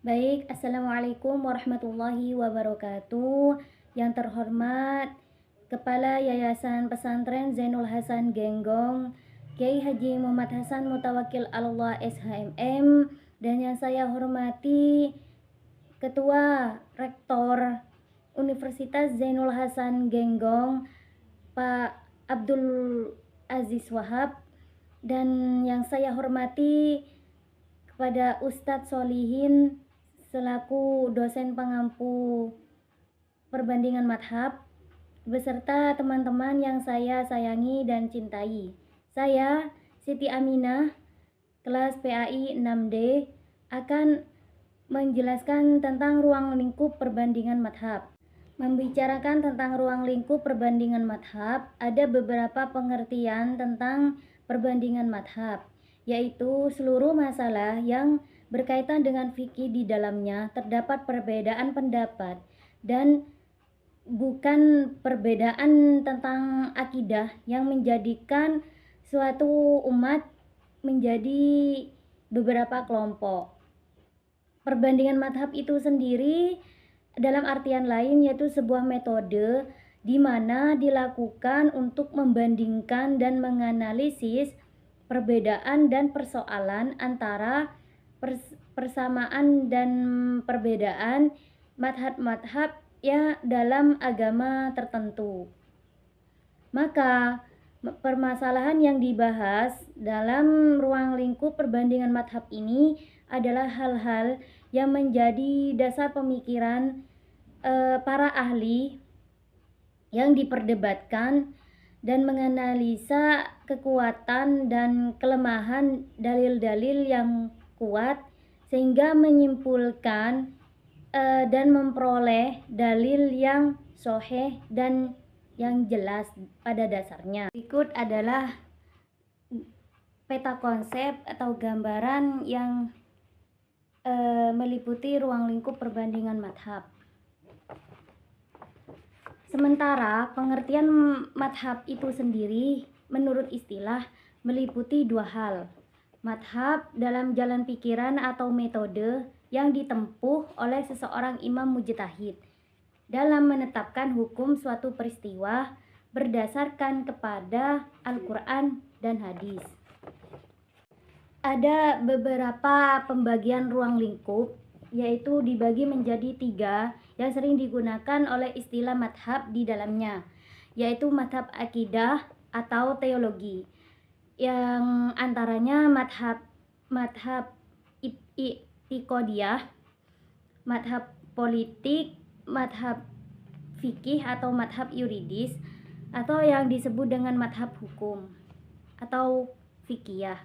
Baik, Assalamualaikum warahmatullahi wabarakatuh. Yang terhormat Kepala Yayasan Pesantren Zainul Hasan Genggong, Kiai Haji Muhammad Hasan Mutawakil Allah SHMM, dan yang saya hormati Ketua Rektor Universitas Zainul Hasan Genggong, Pak Abdul Aziz Wahab, dan yang saya hormati kepada Ustadz Solihin selaku dosen pengampu perbandingan madhab, beserta teman-teman yang saya sayangi dan cintai. Saya, Siti Aminah, kelas PAI 6D, akan menjelaskan tentang ruang lingkup perbandingan madhab. Membicarakan tentang ruang lingkup perbandingan madhab, ada beberapa pengertian tentang perbandingan madhab, yaitu seluruh masalah yang berkaitan dengan fikih di dalamnya terdapat perbedaan pendapat dan bukan perbedaan tentang akidah yang menjadikan suatu umat menjadi beberapa kelompok. Perbandingan madhab itu sendiri dalam artian lain yaitu sebuah metode di mana dilakukan untuk membandingkan dan menganalisis perbedaan dan persoalan antara persamaan dan perbedaan madhab-madhab ya dalam agama tertentu. Maka permasalahan yang dibahas dalam ruang lingkup perbandingan madhab ini adalah hal-hal yang menjadi dasar pemikiran para ahli yang diperdebatkan dan menganalisa kekuatan dan kelemahan dalil-dalil yang kuat sehingga menyimpulkan dan memperoleh dalil yang sahih dan yang jelas pada dasarnya. Berikut adalah peta konsep atau gambaran yang meliputi ruang lingkup perbandingan madhab. Sementara pengertian madhab itu sendiri menurut istilah meliputi dua hal. Madhab dalam jalan pikiran atau metode yang ditempuh oleh seseorang imam mujtahid dalam menetapkan hukum suatu peristiwa berdasarkan kepada Al-Quran dan hadis. Ada beberapa pembagian ruang lingkup, yaitu dibagi menjadi 3 yang sering digunakan oleh istilah madhab di dalamnya, yaitu madhab akidah atau teologi, yang antaranya madhab i'tiqodiyah, madhab politik, madhab fikih atau madhab yuridis, atau yang disebut dengan madhab hukum atau fikih.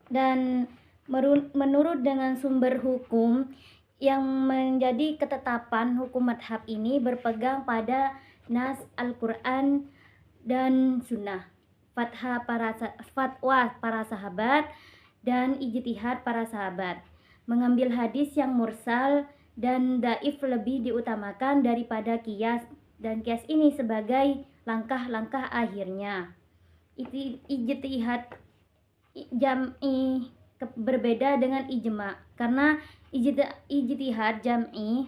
Dan menurut dengan sumber hukum yang menjadi ketetapan hukum madhab ini berpegang pada nas Al-Quran dan sunnah, fatwa para sahabat dan ijtihad para sahabat. Mengambil hadis yang mursal dan dhaif lebih diutamakan daripada qiyas, dan qiyas ini sebagai langkah-langkah akhirnya. Ijtihad jam'i berbeda dengan ijma, karena ijtihad jam'i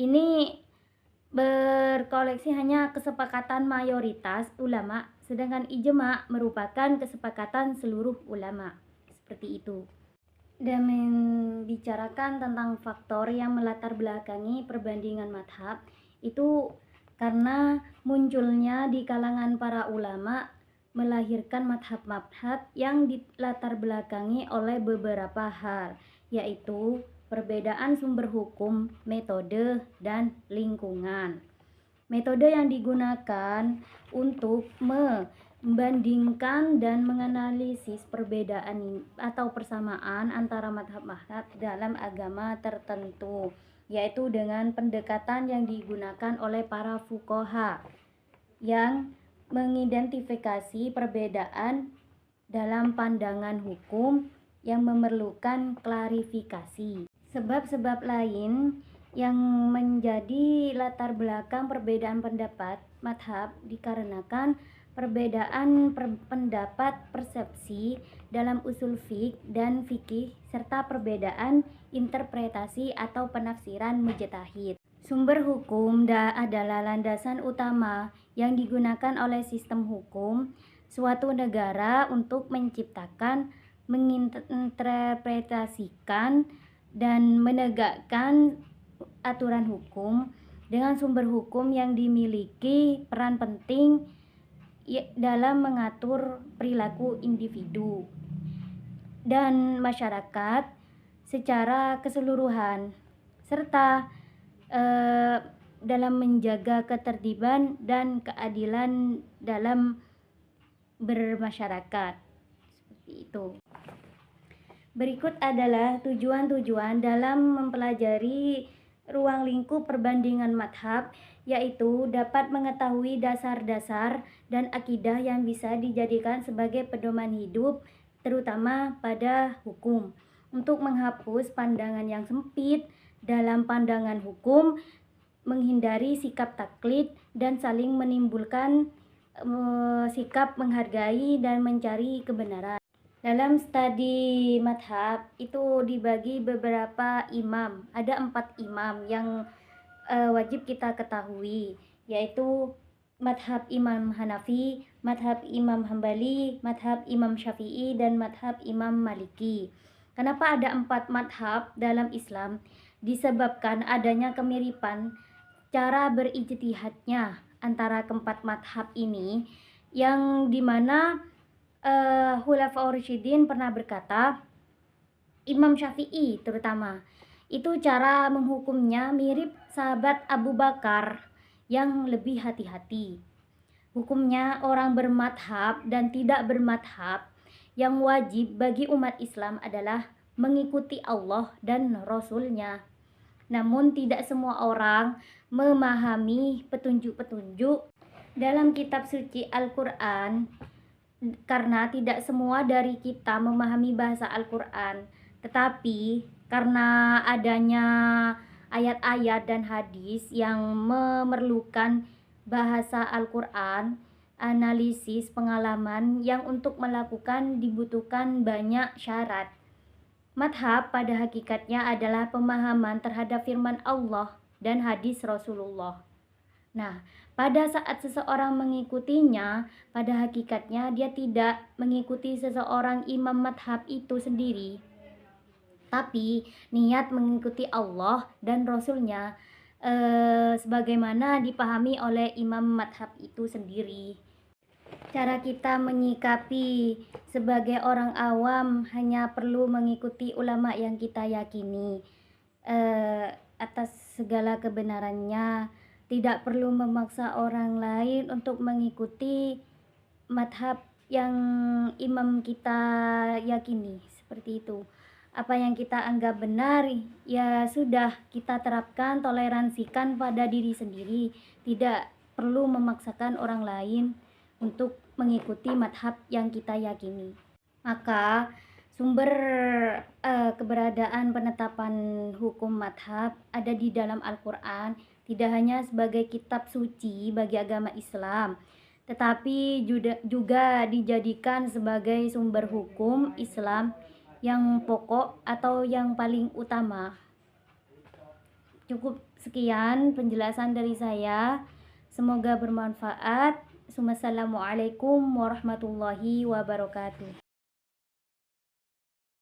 ini berkoleksi hanya kesepakatan mayoritas ulama, sedangkan ijma merupakan kesepakatan seluruh ulama. Seperti itu. Dan membicarakan tentang faktor yang melatar belakangi perbandingan madhab itu karena munculnya di kalangan para ulama melahirkan madhab-madhab yang dilatar belakangi oleh beberapa hal, yaitu perbedaan sumber hukum, metode, dan lingkungan. Metode yang digunakan untuk membandingkan dan menganalisis perbedaan atau persamaan antara madhab-madhab dalam agama tertentu, yaitu dengan pendekatan yang digunakan oleh para fuqaha yang mengidentifikasi perbedaan dalam pandangan hukum yang memerlukan klarifikasi. Sebab-sebab lain yang menjadi latar belakang perbedaan pendapat madhab dikarenakan perbedaan pendapat persepsi dalam usul fiqh dan fikih, serta perbedaan interpretasi atau penafsiran mujtahid. Sumber hukum adalah landasan utama yang digunakan oleh sistem hukum suatu negara untuk menciptakan, menginterpretasikan, dan menegakkan aturan hukum. Dengan sumber hukum yang dimiliki peran penting dalam mengatur perilaku individu dan masyarakat secara keseluruhan, serta dalam menjaga ketertiban dan keadilan dalam bermasyarakat. Seperti itu. Berikut adalah tujuan-tujuan dalam mempelajari ruang lingkup perbandingan madhab, yaitu dapat mengetahui dasar-dasar dan akidah yang bisa dijadikan sebagai pedoman hidup, terutama pada hukum, untuk menghapus pandangan yang sempit dalam pandangan hukum, menghindari sikap taklid, dan saling menimbulkan sikap menghargai dan mencari kebenaran. Dalam studi madhab itu dibagi beberapa imam. Ada 4 imam yang wajib kita ketahui, yaitu madhab Imam Hanafi, madhab Imam Hambali, madhab Imam Syafi'i, dan madhab Imam Maliki. Kenapa ada 4 madhab dalam Islam? Disebabkan adanya kemiripan cara berijtihadnya antara keempat madhab ini, yang dimana Khulafaur Rasyidin pernah berkata, Imam Syafi'i terutama, itu cara menghukumnya mirip sahabat Abu Bakar yang lebih hati-hati. Hukumnya orang bermadhab dan tidak bermadhab, yang wajib bagi umat Islam adalah mengikuti Allah dan Rasul-Nya. Namun tidak semua orang memahami petunjuk-petunjuk dalam kitab suci Al-Quran, karena tidak semua dari kita memahami bahasa Al-Quran, tetapi karena adanya ayat-ayat dan hadis yang memerlukan bahasa Al-Quran, analisis pengalaman yang untuk melakukan dibutuhkan banyak syarat. Madhab pada hakikatnya adalah pemahaman terhadap firman Allah dan hadis Rasulullah. Nah, pada saat seseorang mengikutinya, pada hakikatnya dia tidak mengikuti seseorang imam madhab itu sendiri, tapi niat mengikuti Allah dan Rasulnya sebagaimana dipahami oleh imam madhab itu sendiri. Cara kita menyikapi sebagai orang awam hanya perlu mengikuti ulama yang kita yakini atas segala kebenarannya. Tidak perlu memaksa orang lain untuk mengikuti madhab yang imam kita yakini, seperti itu. Apa yang kita anggap benar, ya sudah kita terapkan, toleransikan pada diri sendiri. Tidak perlu memaksakan orang lain untuk mengikuti madhab yang kita yakini. Maka sumber keberadaan penetapan hukum madhab ada di dalam Al-Quran, tidak hanya sebagai kitab suci bagi agama Islam, tetapi juga dijadikan sebagai sumber hukum Islam yang pokok atau yang paling utama. Cukup sekian penjelasan dari saya, semoga bermanfaat. Wassalamualaikum warahmatullahi wabarakatuh.